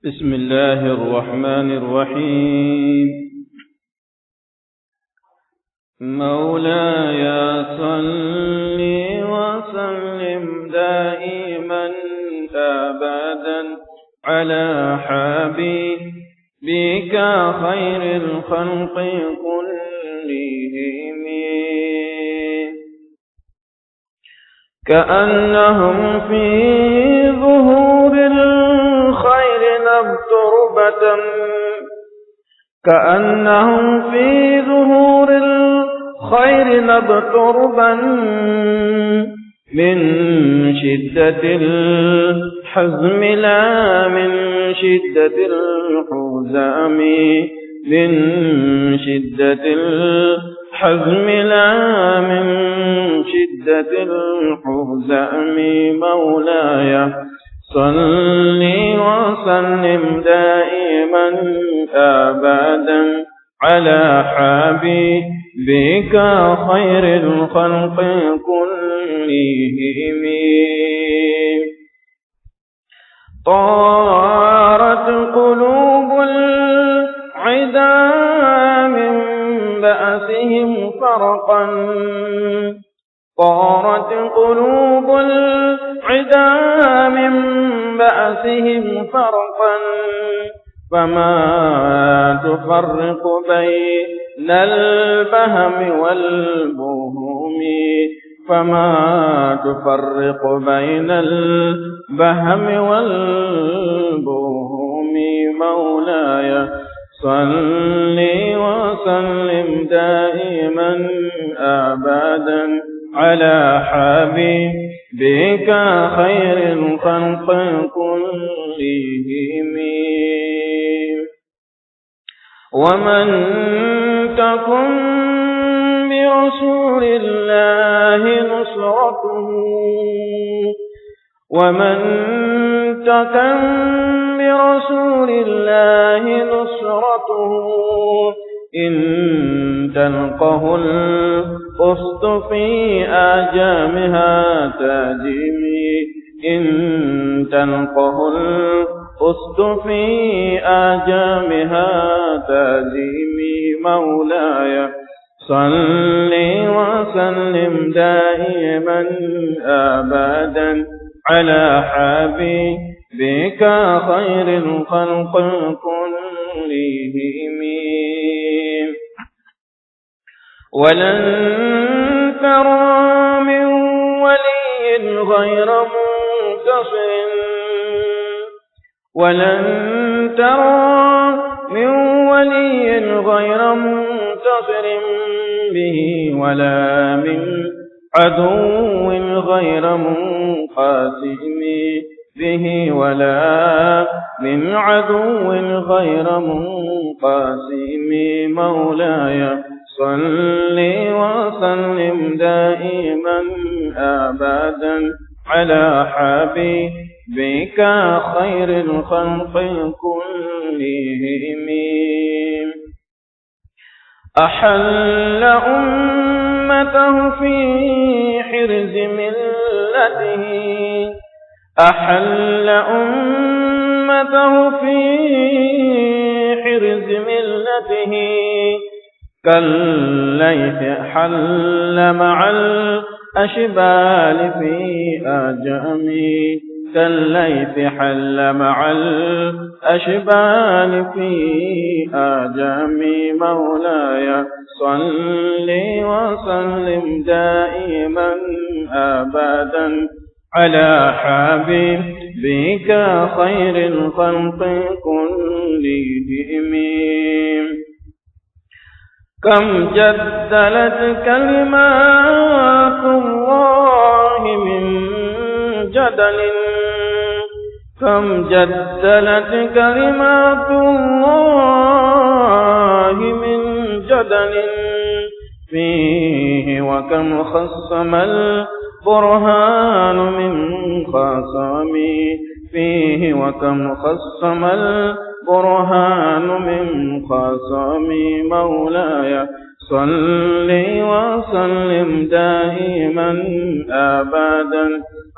بسم الله الرحمن الرحيم. مولاي صل وسلم دائما أبدا على حبيبك خير الخلق كلهم، كأنهم في ظهور الخير نبت ربة، كأنهم في ظهور الخير نبت ربا، من شدة الحزم لا من شدة الحزام، من شدة الحزم لا من شدة الحزام. مولاي صل وسلم دائما أبدا على حبيبك خير الخلق كلهم. طارت قلوب العدا من بأسهم فرقا، طارت قلوب العدا من بأسهم فرقا، فما تفرق بين البهم والبهم، فما تفرق بين البهم والبهم. مولاي صل وسلم دائما أبدا على حبيبك خير الخلق كلهم. ومن تكن برسول الله نصرته، ومن تكن برسول الله نصرته، إن تلقه القسط في آجامها تهدمي، إن تلقه القسط في آجامها تهدمي. مولاي صل وسلم دائما أبدا على حبيبك خير الخلق كلهم. ولن ترى من ولي غير منتصر، ولن ترى من ولي غير منتصر به، ولا من عدو غير منقسم به، ولا من عدو غير منقسم. مولاي صل وسلم دائما أبدا على حبيبك خير الخلق كلهم. أحل أمته في حرز ملته، أحل أمته في حرز ملته، كالليث حل مع الأشبال في آجامي، كالليث حل مع الأشبال في آجامي. مولاي صل وسلم دائما أبدا على حبيبك خير الخلق كلهم. كم جدلت كلمات الله من جدل، كم جدلت كلمات الله من جدل فيه، وكم خصم البرهان من خصم فيه، وكم خصم البرهان من خصم. مولاي صل وسلم دائما أبدا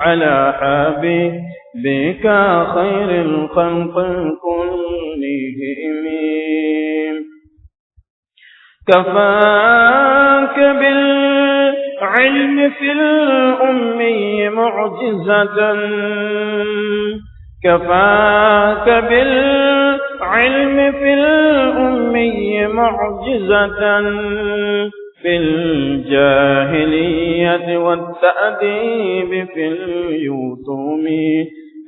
على حبيبك بك خير الخلق كلهم. كفاك بالعلم في الأمي معجزة، كفاك بالعلم في الأمي معجزة، في الجاهلية والتأديب في اليتوم،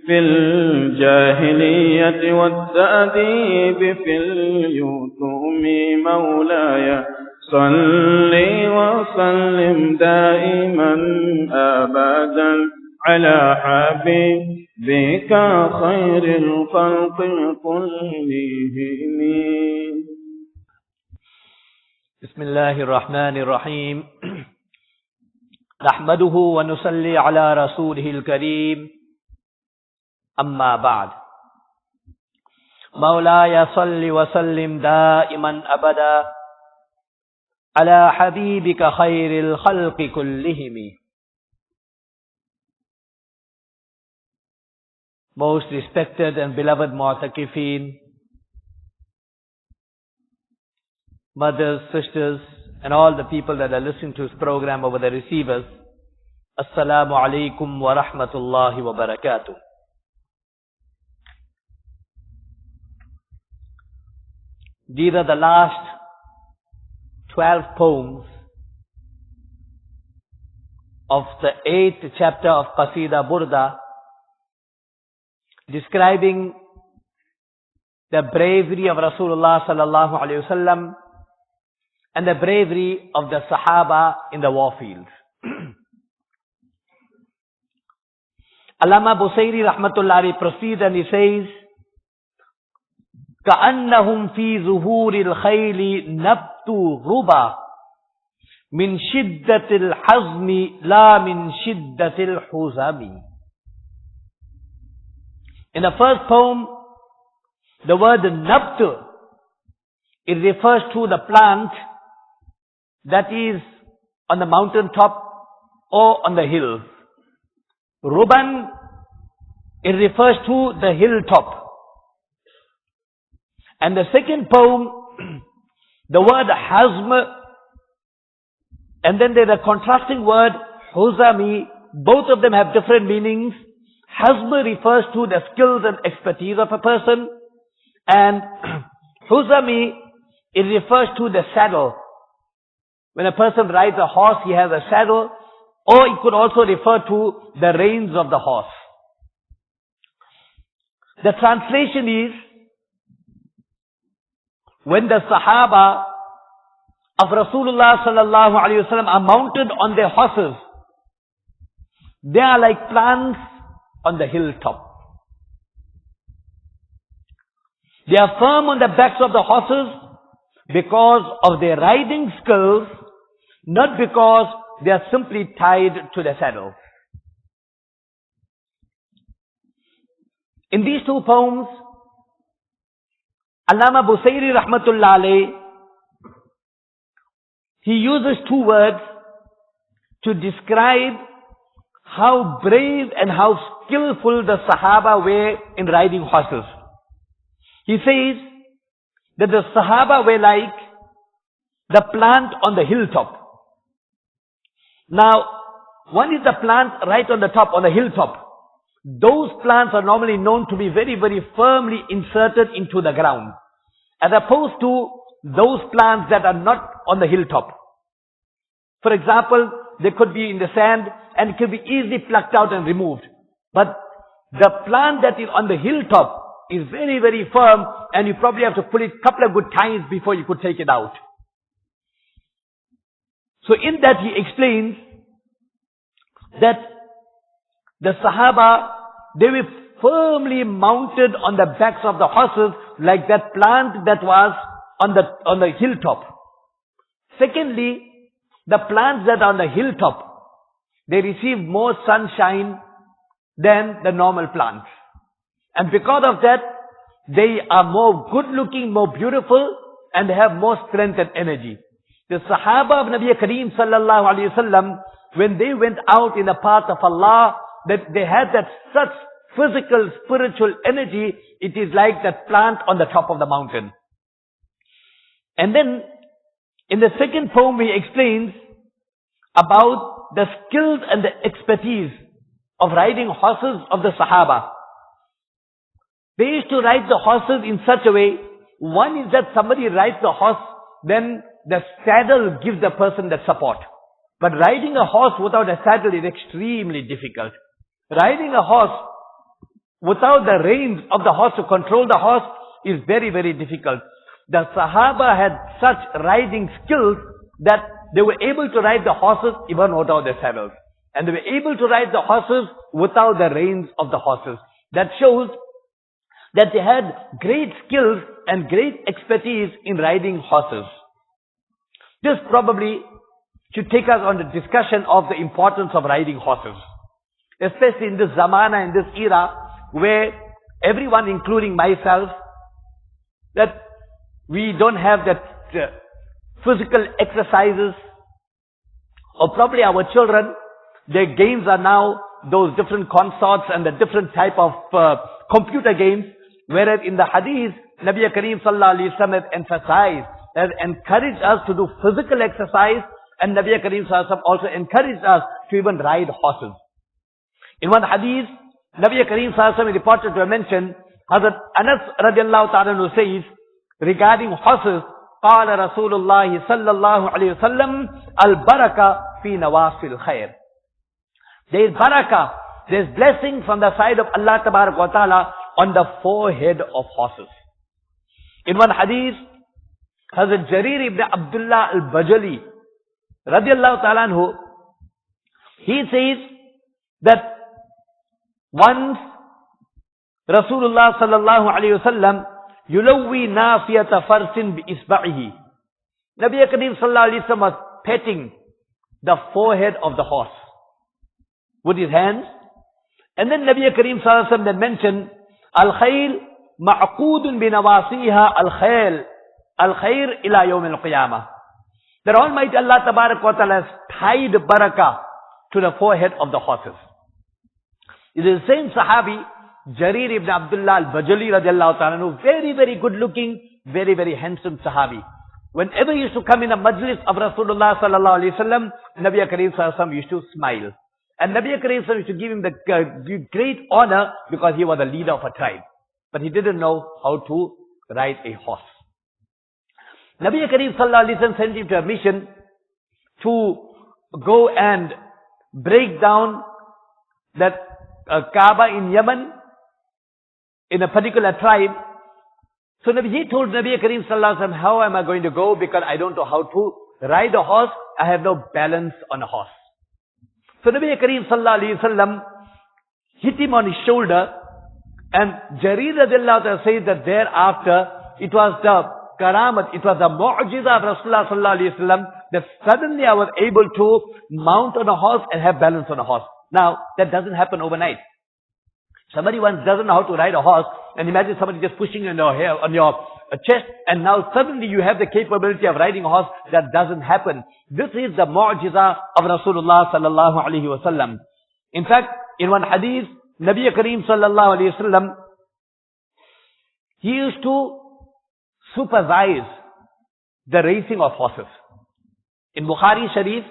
في الجاهلية والتأديب في اليتوم. مولاي صل وسلم دائما أبدا على حبيبك خير الخلق كلهم. بسم الله الرحمن الرحيم. نحمده ونصلي على رسوله الكريم. أما بعد. مولاي صل وسلم دائما أبدا على حبيبك خير الخلق كلهم. Most respected and beloved mu'takifin, mothers, sisters, and all the people that are listening to this program over the receivers, Assalamu alaikum wa rahmatullahi wa barakatuh. These are the last 12 poems of the 8th chapter of Qaseedah Burdah, describing the bravery of Rasulullah sallallahu alaihi wasallam and the bravery of the Sahaba in the war field. Allama Busayri rahmatullahi proceeds and he says, كأنهم في ظهور الخيل نبت ربا من شدة الحزم لا من شدة الحزم. In the first poem, the word nabt, it refers to the plant that is on the mountain top or on the hills. Ruban, it refers to the hilltop. And the second poem, the word hazm, and then there's a contrasting word, huzami. Both of them have different meanings. Hazm refers to the skills and expertise of a person, and huzami, it refers to the saddle. When a person rides a horse, he has a saddle, or it could also refer to the reins of the horse. The translation is, when the Sahaba of Rasulullah sallallahu alaihi wasallam are mounted on their horses, they are like plants on the hilltop. They are firm on the backs of the horses because of their riding skills, not because they are simply tied to the saddle. In these two poems, Allama Busayri rahmatullah alayhi, he uses two words to describe how brave and how skillful the Sahaba were in riding horses. He says that the Sahaba were like the plant on the hilltop. Now, one is the plant right on the top, on the hilltop. Those plants are normally known to be very, very firmly inserted into the ground, as opposed to those plants that are not on the hilltop. For example, they could be in the sand and it could be easily plucked out and removed. But the plant that is on the hilltop is very, very firm, and you probably have to pull it a couple of good times before you could take it out. So in that he explains that the Sahaba, they were firmly mounted on the backs of the horses like that plant that was on the hilltop. Secondly, the plants that are on the hilltop, they receive more sunshine than the normal plants. And because of that, they are more good looking, more beautiful, and they have more strength and energy. The Sahaba of Nabi Kareem sallallahu alayhi wasallam, when they went out in the path of Allah, that they had that such physical, spiritual energy, it is like that plant on the top of the mountain. And then, in the second poem, he explains about the skills and the expertise of riding horses of the Sahaba. They used to ride the horses in such a way, one is that somebody rides the horse, then the saddle gives the person that support. But riding a horse without a saddle is extremely difficult. Riding a horse without the reins of the horse to control the horse is very, very difficult. The Sahaba had such riding skills that they were able to ride the horses even without the saddles. And they were able to ride the horses without the reins of the horses. That shows that they had great skills and great expertise in riding horses. This probably should take us on the discussion of the importance of riding horses. Especially in this zamana, in this era, where everyone, including myself, that we don't have that physical exercises, or probably our children, their games are now those different consorts and the different type of computer games, whereas in the hadith, Nabi Kareem Sallallahu Alaihi Wasallam has emphasized, has encouraged us to do physical exercise, and Nabi Kareem Sallallahu Alaihi Wasallam also encouraged us to even ride horses. In one hadith, Nabi Kareem Sallallahu Alaihi Wasallam is reported to have mentioned, Hazrat Anas radiallahu ta'ala anhu says, regarding horses, قال رسول الله صلى الله عليه وسلم البركة في نواصي الخير. There is barakah, there is blessing from the side of Allah Tabarak wa Ta'ala on the forehead of horses. In one hadith, Hazrat Jarir ibn Abdullah al-Bajali radiallahu ta'ala anhu, he says that once Rasulullah sallallahu alayhi wa sallam yulawwi nafiyata farsin bi isba'ihi. Nabi Kareem sallallahu alayhi wa sallam was petting the forehead of the horse with his hands. And then Nabi Kareem sallallahu alayhi wa sallam then mentioned, Al-khayl ma'qudun binawasiha al-khayr ila yawm al-qiyamah. That Almighty Allah Tabarak wa Ta'ala has tied barakah to the forehead of the horses. It is the same Sahabi, Jarir ibn Abdullah al-Bajali radiallahu ta'ala, very, very good looking, very, very handsome Sahabi. Whenever he used to come in a majlis of Rasulullah sallallahu alayhi wa sallam, Nabi Kareem sallallahu alayhi wa sallam used to smile. And Nabi Kareem sallallahu alayhi wa sallam used to give him the great honor because he was the leader of a tribe. But he didn't know how to ride a horse. Nabi Kareem sallallahu alayhi wa sallam sent him to a mission to go and break down that Kaaba in Yemen, in a particular tribe. So he told Nabi Kareem sallallahu alaihi wasallam, how am I going to go? Because I don't know how to ride a horse. I have no balance on a horse. So Nabi Kareem sallallahu alaihi wasallam hit him on his shoulder, and Jarir radiallahu ta'ala says that thereafter, it was the karamat, it was the mu'jiza of Rasulullah sallallahu alaihi wasallam, that suddenly I was able to mount on a horse and have balance on a horse. Now, that doesn't happen overnight. Somebody once doesn't know how to ride a horse, and imagine somebody just pushing you on your chest, and now suddenly you have the capability of riding a horse. That doesn't happen. This is the mu'jiza of Rasulullah sallallahu alaihi wasallam. In fact, in one hadith, Nabi Kareem sallallahu alaihi wasallam, he used to supervise the racing of horses. In Bukhari Sharif,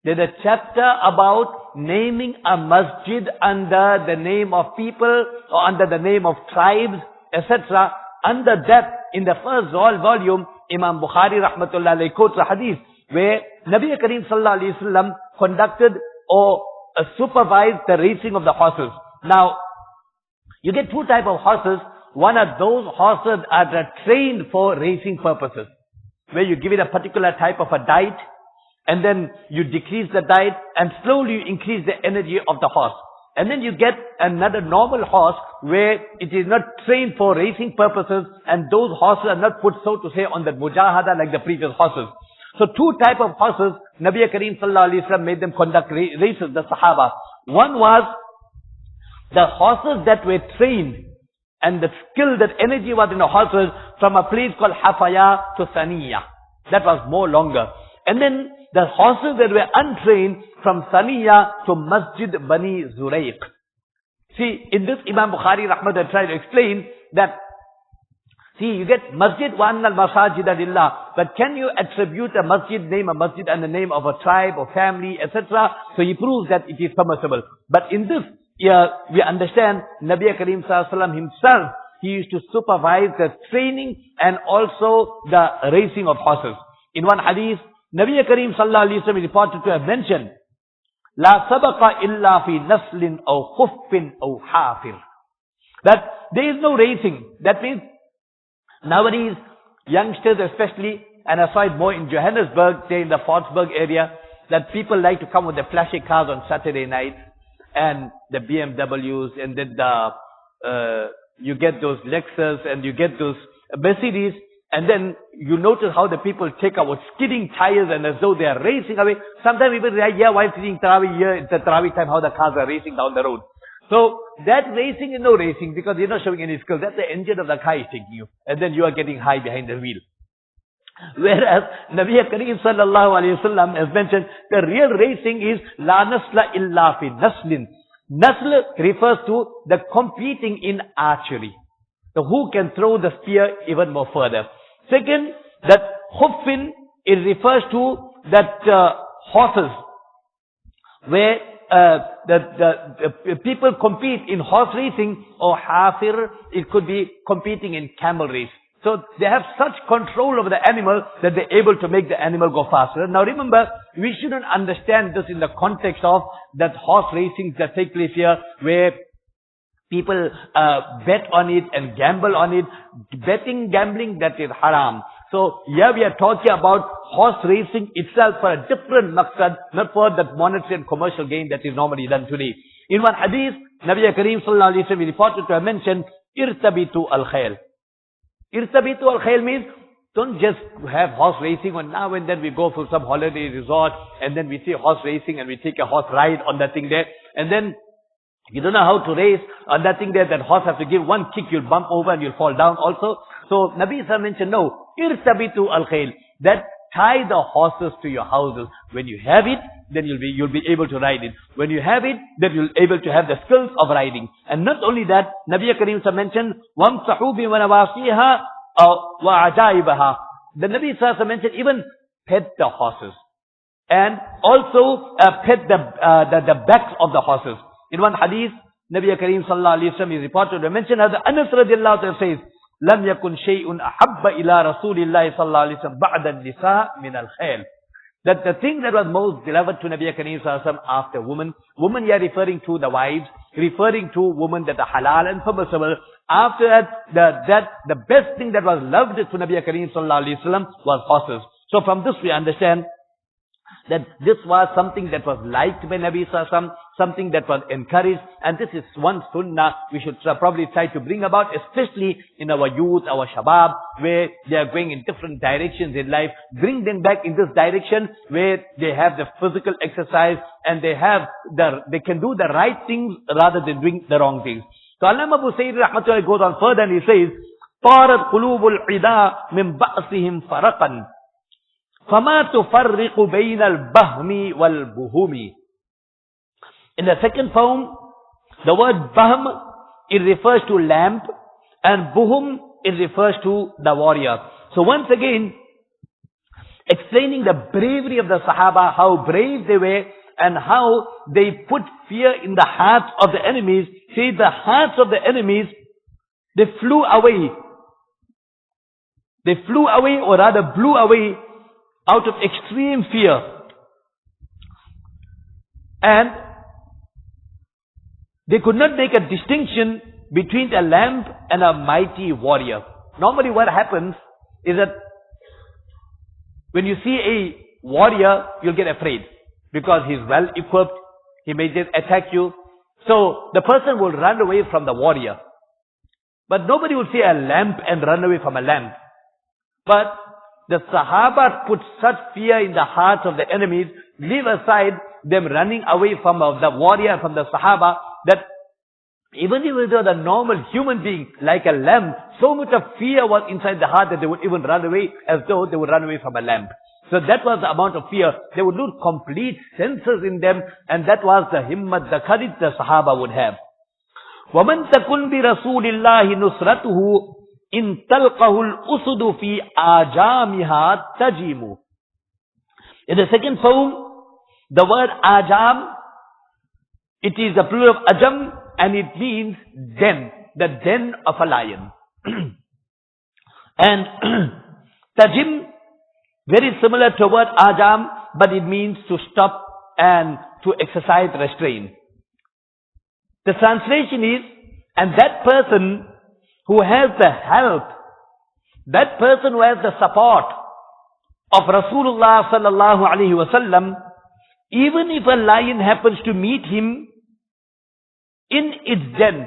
there's a chapter about naming a masjid under the name of people or under the name of tribes, etc. Under that, in the first volume, Imam Bukhari rahmatullahi quotes a hadith where Nabi Kareem sallallahu alaihi wasallam conducted or supervised the racing of the horses. Now, you get two types of horses. One are those horses that are trained for racing purposes, where you give it a particular type of a diet, and then you decrease the diet, and slowly you increase the energy of the horse. And then you get another normal horse where it is not trained for racing purposes, and those horses are not put, so to say, on the mujahada like the previous horses. So two type of horses, Nabi Kareem sallallahu alaihi wasallam made them conduct races, the Sahaba. One was the horses that were trained, and the skill, that energy was in the horses from a place called Hafaya to Saniya. That was more longer. And then the horses that were untrained from Saniya to Masjid Bani Zuraiq. See, in this Imam Bukhari rahmatullah tried to explain that, see, you get masjid wa anna al-masajida lillah, but can you attribute a masjid, name a masjid and the name of a tribe or family, etc.? So he proves that it is permissible. But in this, we understand Nabi Kareem Sallallahu Alaihi Wasallam himself, he used to supervise the training and also the racing of horses. In one hadith, Nabi Kareem Sallallahu Alaihi Wasallam is reported to have mentioned, La sabaqa illa fi naslin aw khuffin aw hafir. That there is no racing. That means, nowadays, youngsters especially, and I saw it more in Johannesburg, say in the Fortsburg area, that people like to come with the flashy cars on Saturday night, and the BMWs, and then you get those Lexus, and you get those Mercedes, and then you notice how the people take out skidding tires and as though they are racing away. Sometimes people say, yeah, while sitting Tarawih here, it's the Tarawih time, how the cars are racing down the road. So, that racing is no racing because you're not showing any skills. That's the engine of the car is taking you. And then you are getting high behind the wheel. Whereas, Nabi Kareem Sallallahu Alaihi Wasallam has mentioned, the real racing is, La nasla illa fi naslin. Nasl refers to the competing in archery. So who can throw the spear even more further. Second, that khuffin, it refers to that horses, where the people compete in horse racing, or hafir, it could be competing in camel race. So they have such control over the animal that they're able to make the animal go faster. Now remember, we shouldn't understand this in the context of that horse racing that take place here, where people bet on it and gamble on it. Betting, gambling, that is haram. So here we are talking about horse racing itself for a different maqsad, not for that monetary and commercial gain that is normally done today. In one hadith, Nabi Kareem Sallallahu Alaihi Wasallam reported to have mentioned, Irtabitu al-khayl. Irtabitu al-khayl means, don't just have horse racing and now and then we go for some holiday resort and then we see horse racing and we take a horse ride on that thing there. And then you don't know how to race on that thing there. That horse has to give one kick, you'll bump over and you'll fall down also. So Nabi Sallallahu mentioned, no, irtabitu al-khayl. That tie the horses to your houses. When you have it, then you'll be able to ride it. When you have it, then you'll be able to have the skills of riding. And not only that, Nabi Kareem Sallallahu mentioned, وَامْسَحُوا بِمَنَوَاسِيهَا وَعَجَائِبَهَا. The Nabi Sallallahu mentioned, even pet the horses. And also pet the backs of the horses. In one hadith, Nabi Kareem Sallallahu Alaihi Wasallam is reported to mention, as Anas radiallahu anhu says, لم يكن شيء أحب إلى رسول الله صلى الله عليه وسلم بعد النساء من الخيل. That the thing that was most beloved to Nabi Kareem Sallallahu Alaihi Wasallam after women here referring to the wives, referring to women that are halal and permissible. After that, the best thing that was loved to Nabi Kareem Sallallahu Alaihi Wasallam was horses. So from this we understand that this was something that was liked by Nabi Sallallahu Alaihi Wasallam, something that was encouraged, and this is one sunnah we should probably try to bring about, especially in our youth, our shabab, where they are going in different directions in life. Bring them back in this direction where they have the physical exercise and they can do the right things rather than doing the wrong things. So Allama Busayri rahmatullahi goes on further and he says, طارت قلوب العدا من بأسهم فرقا فما تفرق بين البهم والبهم. In the second poem, the word bahm, it refers to lamp, and buhum, it refers to the warrior. So once again, explaining the bravery of the Sahaba, how brave they were, and how they put fear in the hearts of the enemies. See, the hearts of the enemies, they flew away. They flew away, or rather blew away, out of extreme fear. And they could not make a distinction between a lamb and a mighty warrior. Normally what happens is that when you see a warrior, you'll get afraid. Because he's well equipped, he may just attack you. So the person will run away from the warrior. But nobody will see a lamb and run away from a lamb. But the Sahaba put such fear in the hearts of the enemies, leave aside them running away from the warrior, from the Sahaba, that even if it was a normal human being, like a lamb, so much of fear was inside the heart that they would even run away as though they would run away from a lamb. So that was the amount of fear. They would lose complete senses in them, and that was the himmat, the courage the Sahaba would have. وَمَنْ تَكُنْ بِرَسُولِ اللَّهِ نُصْرَتُهُ إِنْ تَلْقَهُ الْأُسُدُ فِي آجَامِهَا تَجِيمُ. In the second poem, the word ajam, it is the plural of ajam, and it means den, the den of a lion. And tajim, very similar to the word ajam, but it means to stop and to exercise restraint. The translation is, and that person who has the help, that person who has the support of Rasulullah sallallahu alaihi wasallam, even if a lion happens to meet him in its den,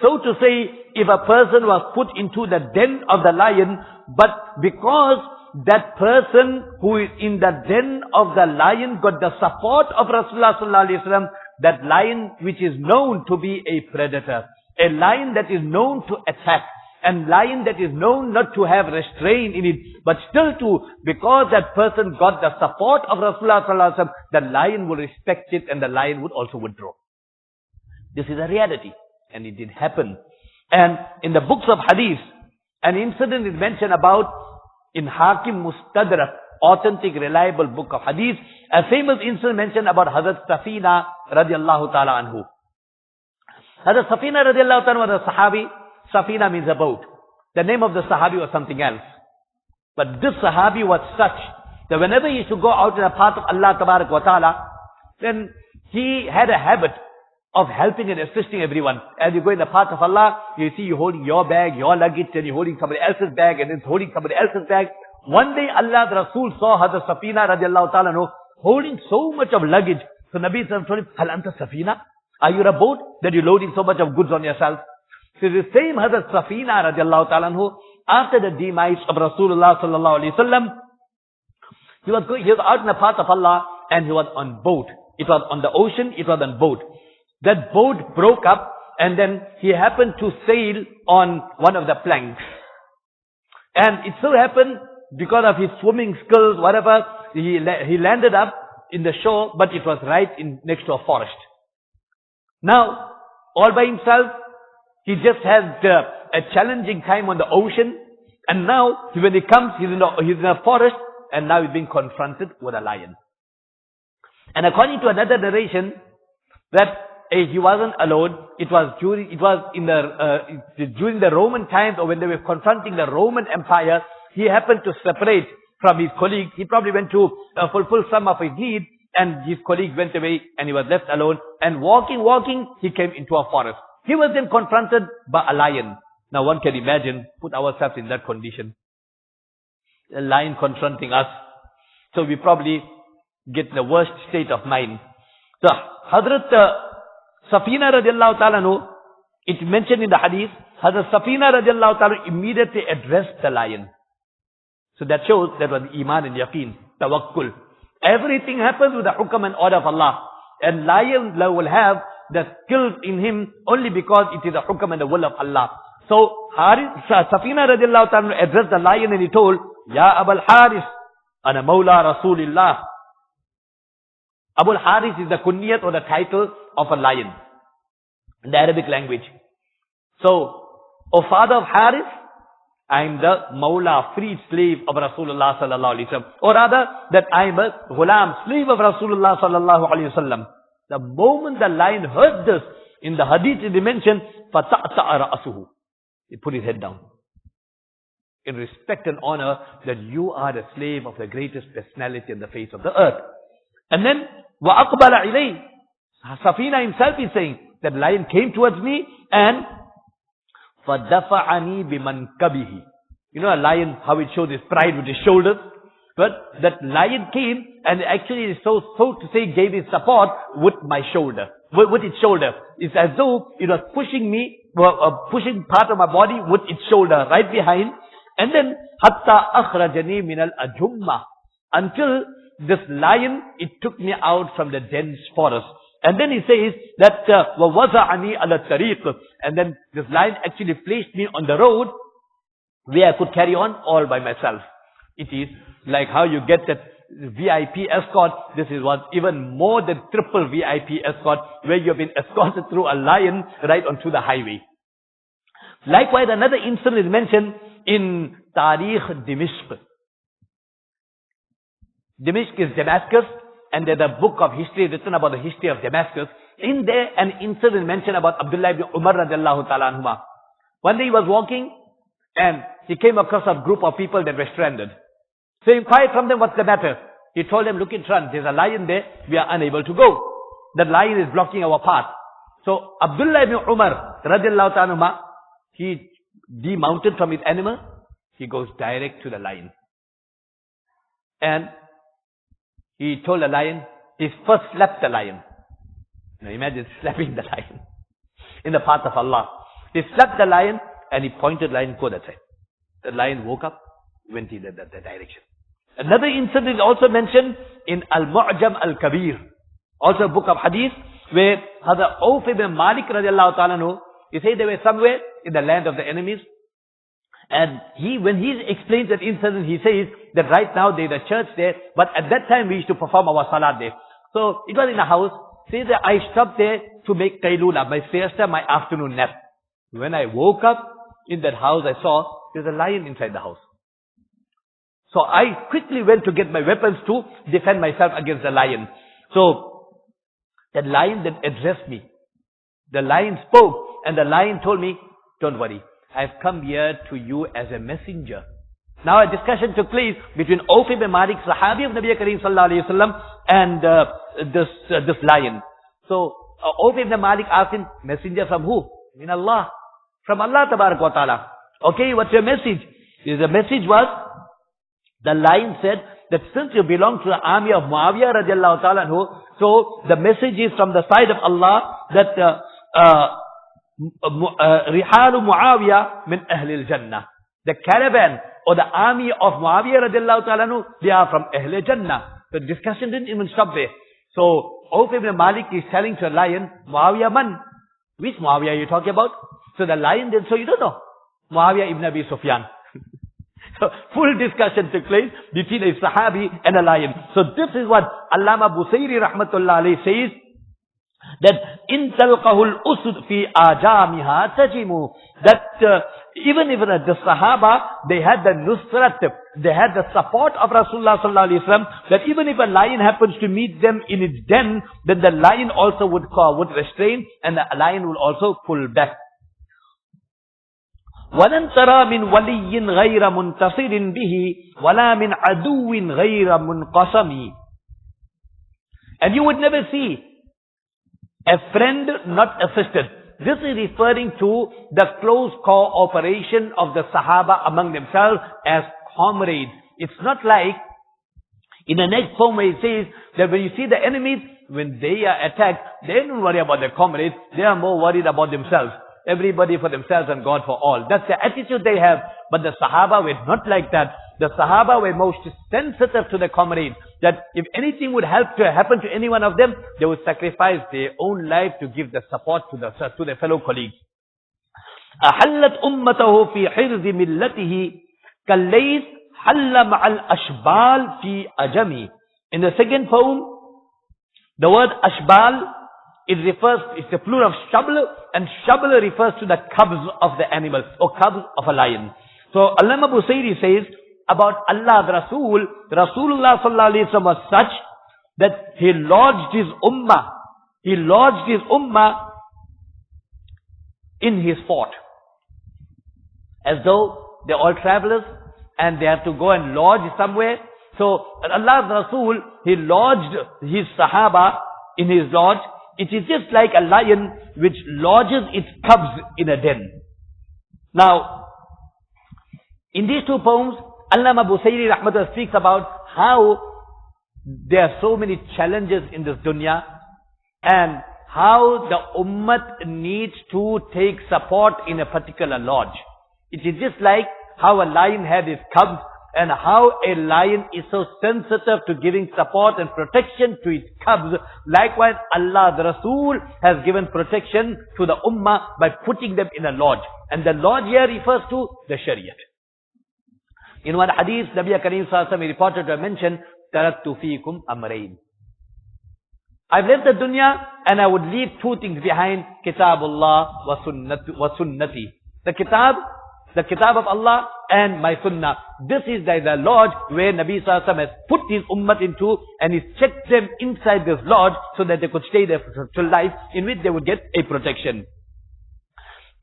so to say, if a person was put into the den of the lion, but because that person who is in the den of the lion got the support of Rasulullah sallallahu alaihi wasallam, that lion which is known to be a predator, a lion that is known to attack, and lion that is known not to have restraint in it, but still to, because that person got the support of Rasulullah sallallahu alaihi wasallam, the lion will respect it and the lion would also withdraw. This is a reality, and it did happen. And in the books of hadith, an incident is mentioned about in Hakim Mustadrak, authentic, reliable book of hadith, a famous incident mentioned about Hazrat Safina radiallahu ta'ala anhu. Hazrat Safina radiallahu ta'ala was a sahabi. Safina means a boat. The name of the sahabi was something else. But this sahabi was such that whenever he used to go out in the path of Allah tabarak wa ta'ala, then he had a habit of helping and assisting everyone. As you go in the path of Allah, you see you holding your bag, your luggage, and you're holding somebody else's bag, and then holding somebody else's bag. One day Allah, the Rasul, saw Hazrat Safina radiallahu ta'ala holding so much of luggage. So Nabi told him, Hal anta Safina? Are you a boat that you're loading so much of goods on yourself? So the same Hazrat Safina radiallahu ta'ala after the demise of Rasulullah sallallahu alayhi wasallam, he was out in the path of Allah, and he was on boat. It was on the ocean, it was on boat. That boat broke up, and then he happened to sail on one of the planks. And it so happened, because of his swimming skills, whatever, he landed up in the shore, but it was right next to a forest. Now, all by himself, he just had a challenging time on the ocean, and now, when he comes, he's in a forest, and now he's being confronted with a lion. And according to another narration, that he wasn't alone. It was during the Roman times, or when they were confronting the Roman Empire, he happened to separate from his colleagues. He probably went to fulfill some of his need, and his colleague went away, and he was left alone. And walking, he came into a forest. He was then confronted by a lion. Now one can imagine, put ourselves in that condition. A lion confronting us. So we probably get the worst state of mind. So Hazrat Safina radiallahu ta'ala, it mentioned in the hadith, Hazrat Safina radiallahu ta'ala immediately addressed the lion. So that shows that was iman and yaqeen, tawakkul. Everything happens with the hukam and order of Allah. And lion will have the skills in him only because it is the hukam and the will of Allah. So Safina radiallahu ta'ala addressed the lion, and he told, Ya Abul Haris, ana mawla Rasulillah. Abul Haris is the kunyat or the title of a lion in the Arabic language. So, O father of Haris, I am the Mawla, freed slave of Rasulullah sallallahu alaihi wasallam. Or rather, that I am a ghulam, slave of Rasulullah sallallahu alaihi wasallam. The moment the lion heard this, in the hadith it is mentioned, فَتَعْتَعَ رَأَسُهُ. He put his head down. In respect and honor that you are the slave of the greatest personality on the face of the earth. And then, وَأَقْبَلَ إِلَيْهِ. Safina himself is saying, that lion came towards me, and فَدَفَعَنِي بِمَنْكَبِهِ. You know a lion, how it shows his pride with his shoulders? But that lion came, and actually so to say gave his support with my shoulder, with its shoulder. It's as though it was pushing me, pushing part of my body with its shoulder, right behind. And then, حَتَّى أَخْرَجَنِي مِنَ الْأَجُمَّةِ. Until this lion, it took me out from the dense forest. And then he says that, وَوَزَعَنِي عَلَى الطَّرِيقِ. And then this lion actually placed me on the road where I could carry on all by myself. It is like how you get that VIP escort. This is what even more than triple VIP escort, where you have been escorted through a lion right onto the highway. Likewise, another incident is mentioned in Tarikh Dimishq. Dimishq is Damascus, and there's a book of history written about the history of Damascus. In there, an incident mentioned about Abdullah ibn Umar radiallahu ta'ala anhuma. One day he was walking, and he came across a group of people that were stranded. So he inquired from them, what's the matter? He told them, look in front, there's a lion there, we are unable to go. The lion is blocking our path. So Abdullah ibn Umar radiallahu ta'ala anhuma, he demounted from his animal, he goes direct to the lion. And he told the lion, he first slapped the lion. Now imagine slapping the lion in the path of Allah. He slapped the lion and he pointed the lion, go that side. The lion woke up, went in that direction. Another incident is also mentioned in Al-Mu'jam Al-Kabir, also a book of hadith, where Hazrat Auf ibn Malik radiallahu ta'ala anhu, he said they were somewhere in the land of the enemies. And when he explains that incident, he says that right now there is a church there, but at that time we used to perform our salat there. So it was in a house. Says that I stopped there to make qaylula, my siesta, my afternoon nap. When I woke up in that house, I saw there's a lion inside the house. So I quickly went to get my weapons to defend myself against the lion. So that lion then addressed me. The lion spoke, and the lion told me, don't worry, I've come here to you as a messenger. Now a discussion took place between Auf ibn Malik, Sahabi of Nabi Kareem sallallahu alayhi wa sallam, and this lion. So Auf ibn Malik asked him, messenger from who? Min Allah. From Allah tabarak wa ta'ala. Okay, what's your message? The message was, the lion said that since you belong to the army of Muawiyah radiallahu ta'ala anhu, so the message is from the side of Allah that Rihalu Muawiyah min Ahlil Jannah. The caravan or the army of Muawiyah radiallahu ta'ala anhu, they are from Ahlil Jannah. The discussion didn't even stop there. So Auf ibn Malik is telling to the lion, Muawiyah man? Which Muawiyah are you talking about? So the lion then, so you don't know. Muawiyah ibn Abi Sufyan. So full discussion took place between a Sahabi and a lion. So this is what Allama Busayri rahmatullahi says, that in talqahul usud fi ajamiha tajimu, that even if the Sahaba, they had the nusrat, they had the support of Rasulullah sallallahu alaihi wasallam, that even if a lion happens to meet them in its den, then the lion also would restrain, and the lion will also pull back. وَلَنْ تَرَى مِنْ وَلِيٍّ غَيْرَ مُنْتَصِرٍ بِهِ وَلَا مِنْ عَدُوٍ غَيْرَ مُنْقَسَمٍ. And you would never see a friend not assisted. This is referring to the close cooperation of the Sahaba among themselves as comrades. It's not like in the next poem where it says that when you see the enemies, when they are attacked, they don't worry about their comrades, they are more worried about themselves. Everybody for themselves and God for all. That's the attitude they have. But the Sahaba were not like that. The Sahaba were most sensitive to their comrades. That if anything would happen to any one of them, they would sacrifice their own life to give the support to their fellow colleagues. أَحَلَّتْ أُمَّتَهُ فِي حِرْزِ مِلَّتِهِ كَالَّيْثِ حَلَّ مَعَ الْأَشْبَالِ فِي أَجَمِي. In the second poem, the word ashbal, it's the plural of shabl, and shabl refers to the cubs of the animal, or cubs of a lion. So Allama Busayri says about Allah the Rasul, Rasulullah sallallahu alaihi wasallam was such that he lodged his ummah in his fort. As though they're all travelers and they have to go and lodge somewhere. So Allah the Rasul, he lodged his Sahaba in his lodge. It is just like a lion which lodges its cubs in a den. Now, in these two poems, Allama Busayri rahmatullah speaks about how there are so many challenges in this dunya and how the ummah needs to take support in a particular lodge. It is just like how a lion had his cubs, and how a lion is so sensitive to giving support and protection to its cubs. Likewise, Allah the Rasul has given protection to the ummah by putting them in a lodge. And the lodge here refers to the Shariah. In one hadith, Nabi Kareem sallallahu alaihi wasallam reported to have mentioned, taraktu fiikum amrayn. I've left the dunya and I would leave two things behind, kitabullah wa sunnati. The kitab of Allah and my sunnah. This is the lodge where Nabi Sallallahu Alaihi Wasallam has put his ummah into, and he's checked them inside this lodge so that they could stay there for life, in which they would get a protection.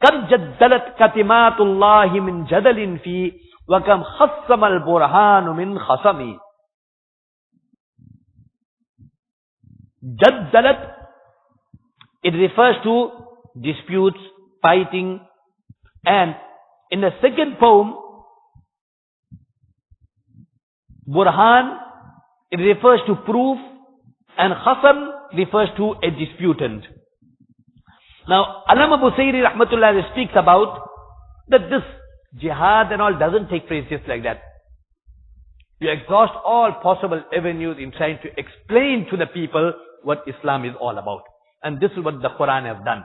قَدْ جَدَّلَتْ كَتِمَاتُ اللَّهِ مِنْ جَدَلٍ فِي وَكَمْ خَصَّمَ الْبُرْهَانُ مِنْ خَصَمِ. Jaddalat, it refers to disputes, fighting, and in the second poem, Burhan, it refers to proof, and Khasam refers to a disputant. Now, Allama Busayri rahmatullahi speaks about that this jihad and all doesn't take place just like that. You exhaust all possible avenues in trying to explain to the people what Islam is all about. And this is what the Quran has done.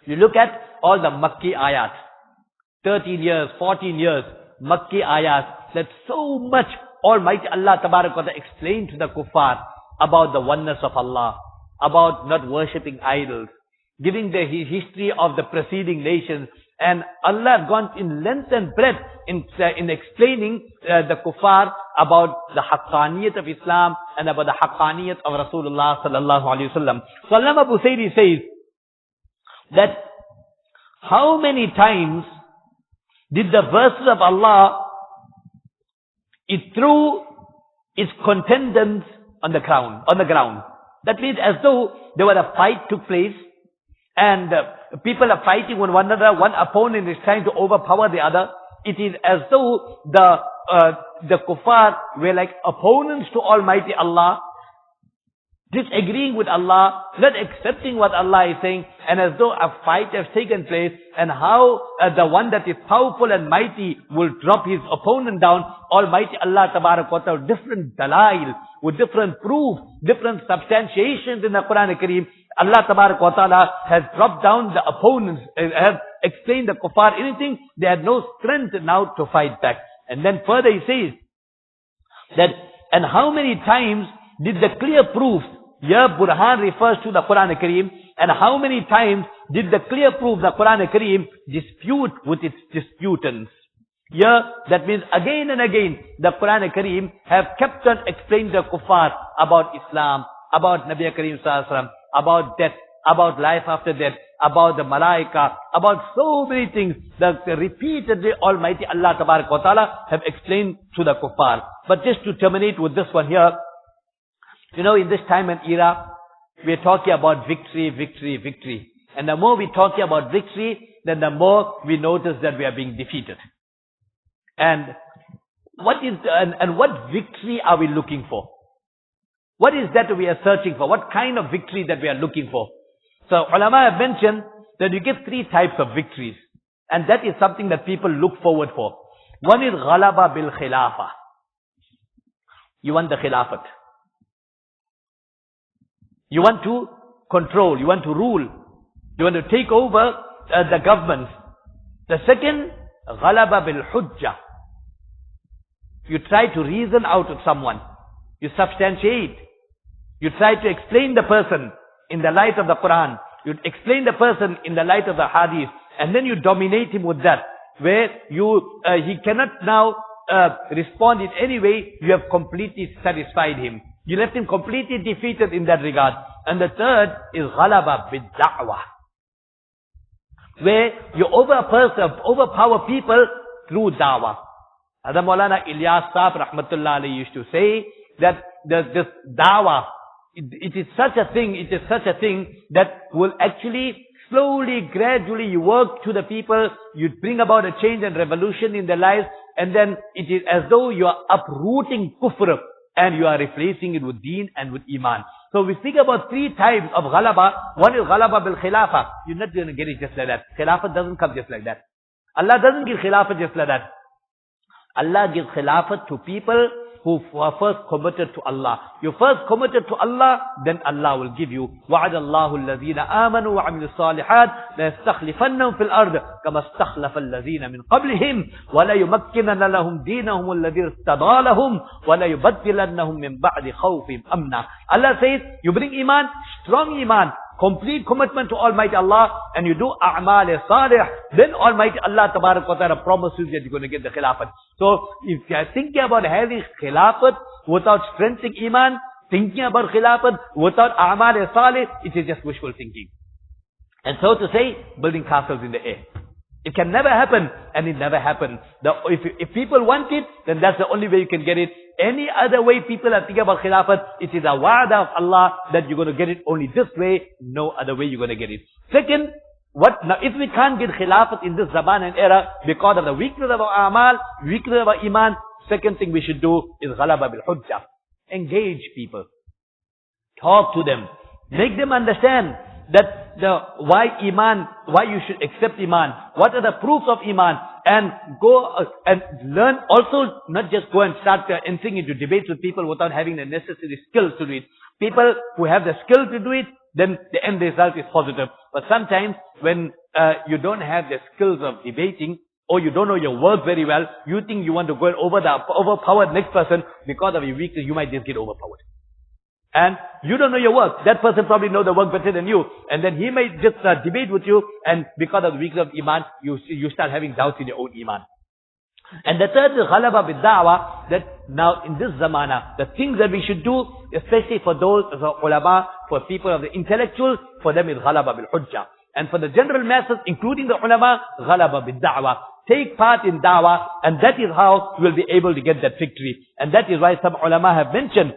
You look at all the Makki ayat, 13 years, 14 years, Makki ayat, that so much Almighty Allah Tabarak wa Ta'ala explained to the kuffar about the oneness of Allah, about not worshipping idols, giving the history of the preceding nations, and Allah has gone in length and breadth in explaining the kuffar about the haqqaniyat of Islam and about the haqqaniyat of Rasulullah sallallahu alaihi wasallam. So Allama Busayri says that how many times did the verses of Allah, it threw its contenders on the ground. That means as though there was a fight took place, and people are fighting with one another. One opponent is trying to overpower the other. It is as though the kuffar were like opponents to Almighty Allah, disagreeing with Allah, not accepting what Allah is saying, and as though a fight has taken place, and how the one that is powerful and mighty will drop his opponent down. Almighty Allah Tabarak wa Ta'ala, different dalail, with different proof, different substantiations in the Quran Kareem, Allah Tabarak wa Ta'ala has dropped down the opponents, has explained the kuffar anything, they had no strength now to fight back. And then further he says that, and how many times did the clear proof, here Burhan refers to the Quran Kareem, and how many times did the clear proof, the Quran Kareem, dispute with its disputants. Here, that means again and again, the Quran Kareem have kept on explaining the kuffar about Islam, about Nabi Kareem Sallallahu Alaihi Wasallam, about death, about life after death, about the malaika, about so many things that repeatedly Almighty Allah Tabarak wa Ta'ala have explained to the kuffar. But just to terminate with this one here, you know, in this time and era, we are talking about victory, victory, victory. And the more we talk about victory, then the more we notice that we are being defeated. And what victory are we looking for? What is that we are searching for? What kind of victory that we are looking for? So ulama have mentioned that you get three types of victories. And that is something that people look forward for. One is ghalaba bil khilafah. You want the khilafat. You want to control, you want to rule, you want to take over the government. The second, ghalaba bil hujjah. You try to reason out of someone. You substantiate. You try to explain the person in the light of the Quran. You explain the person in the light of the hadith. And then you dominate him with that. Where he cannot now respond in any way. You have completely satisfied him. You left him completely defeated in that regard. And the third is ghalaba bid da'wah, where you overpower people through da'wah. Hadha Maulana Ilyas Sahib rahmatullahi used to say that this da'wah, it is such a thing that will actually slowly, gradually you work to the people, you bring about a change and revolution in their lives, and then it is as though you are uprooting kufr and you are replacing it with deen and with iman. So we speak about three types of ghalaba. One is ghalaba bil khilafah. You're not going to get it just like that. Khilafah doesn't come just like that. Allah doesn't give khilafah just like that. Allah gives khilafah to people who are first committed to Allah. You first committed to Allah, then Allah will give you. وَعَدَ اللَّهُ الَّذِينَ آمَنُوا وَعَمِلُوا الصَّالِحَاتِ لَيَسْتَخْلِفَنَّهُمْ فِي الْأَرْضِ كَمَا اسْتَخْلَفَ الَّذِينَ مِنْ قَبْلِهِمْ وَلَيُمَكِّنَنَّ لَهُمْ دِينَهُمُ الَّذِي ارْتَضَىٰ لَهُمْ وَلَيُبَدِّلَنَّهُمْ مِنْ بَعْدِ خَوْفِهِمْ أَمْنًا. Allah says, you bring iman, strong iman, complete commitment to Almighty Allah, and you do a'mal salih, then Almighty Allah Tabarak wa Ta'ala promises that you're going to get the khilafat. So, if you are thinking about having khilafat without strengthening iman, thinking about khilafat without a'mal salih, it is just wishful thinking. And so to say, building castles in the air. It can never happen, and it never happened. If people want it, then that's the only way you can get it. Any other way people are thinking about khilafat, it is a wa'da of Allah that you're going to get it only this way, no other way you're going to get it. Second, now if we can't get khilafat in this zaman and era because of the weakness of our amal, weakness of our iman, second thing we should do is ghalaba bil hujjah. Engage people. Talk to them. Make them understand that why you should accept iman, what are the proofs of iman, and go and learn. Also, not just go and start entering into debates with people without having the necessary skills to do it. People who have the skill to do it, then the end result is positive. But sometimes when you don't have the skills of debating, or you don't know your work very well, you think you want to go and overpower the next person. Because of your weakness, you might just get overpowered. And you don't know your work. That person probably knows the work better than you. And then he might just debate with you. And because of the weakness of iman, you start having doubts in your own iman. And the third is ghalaba bid da'wah. That now in this zamana, the things that we should do, especially for those as ulama, for people of the intellectuals, for them is ghalaba bil hujjah. And for the general masses, including the ulama, ghalaba bid da'wah. Take part in da'wah, and that is how you will be able to get that victory. And that is why some ulama have mentioned,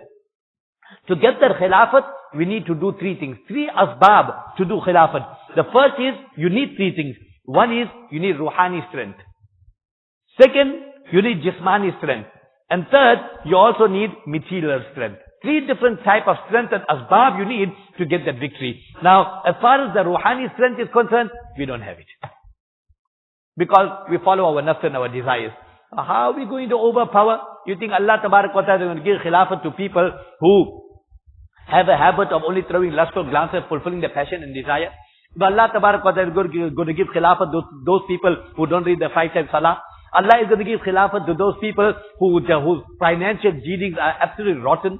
to get that khilafat, we need to do three things. Three asbab to do khilafat. The first is, you need three things. One is, you need ruhani strength. Second, you need jismani strength. And third, you also need material strength. Three different type of strength and asbab you need to get that victory. Now, as far as the ruhani strength is concerned, we don't have it. Because we follow our nafs and our desires. How are we going to overpower? You think Allah Tabarak wa Ta'ala is going to give khilafat to people who have a habit of only throwing lustful glances, fulfilling their passion and desire? But Allah Tabarak wa Ta'ala is going to give khilafat to those people who don't read the 5 times salah. Allah is going to give khilafat to those people whose financial dealings are absolutely rotten.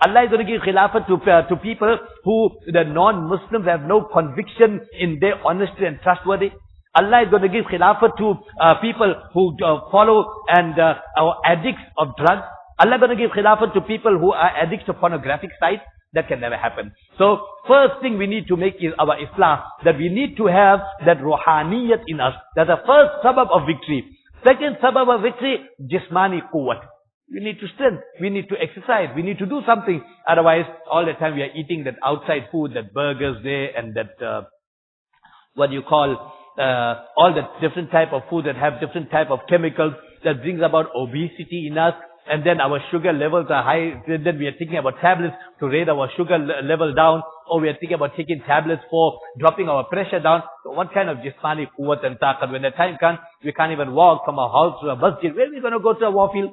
Allah is going to give khilafat to people who, the non-Muslims, have no conviction in their honesty and trustworthy. Allah is going to give khilafat to people who follow and are addicts of drugs. Allah is going to give khilafat to people who are addicts to pornographic sites. That can never happen. So, first thing we need to make is our islah, that we need to have that ruhaniyat in us. That's the first sabab of victory. Second sabab of victory, jismani quwwat. We need to strength. We need to exercise. We need to do something. Otherwise, all the time we are eating that outside food, that burgers there, and that, all the different type of food that have different type of chemicals that brings about obesity in us. And then our sugar levels are high. Then we are thinking about tablets to raise our sugar level down. Or we are thinking about taking tablets for dropping our pressure down. So what kind of jismani quwwat and taqat? When the time comes, we can't even walk from our house to a masjid. Where are we going to go to a warfield?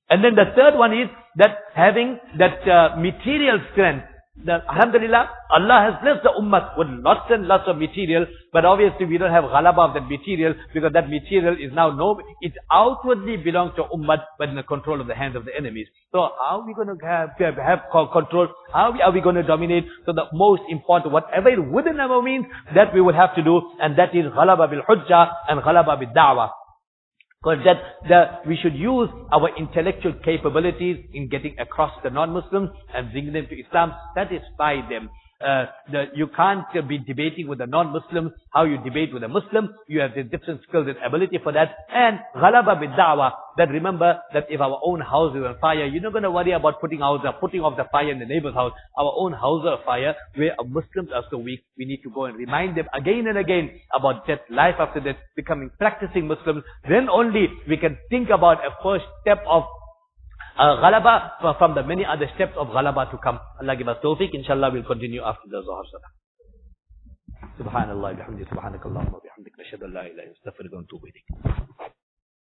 And then the third one is that having that material strength. Alhamdulillah, Allah has blessed the ummah with lots and lots of material, but obviously we don't have ghalaba of that material, because that material is now it outwardly belongs to ummah, but in the control of the hands of the enemies. So how are we going to have control? How are we going to dominate? So the most important, whatever is within our means, that we would have to do, and that is ghalaba bil hujjah and ghalaba bil da'wah. Because we should use our intellectual capabilities in getting across the non-Muslims and bringing them to Islam, satisfy them. You can't be debating with the non-Muslims how you debate with a Muslim. You have the different skills and ability for that. And ghalaba bid da'wah, that remember that if our own house is on fire, you're not going to worry about putting off the fire in the neighbor's house. Our own house is on fire, where Muslims are so weak, we need to go and remind them again and again about death, life after death, becoming practicing Muslims. Then only we can think about a first step of ghalaba from the many other steps of ghalaba to come. Allah give us tawfiq. Inshallah, we'll continue after the Zuhr Salah. Subhanallah, bihamdi, subhanakallahumma bihamdik, nashhadu an la ilaha illa anta, astaghfiruka wa atubu ilayk.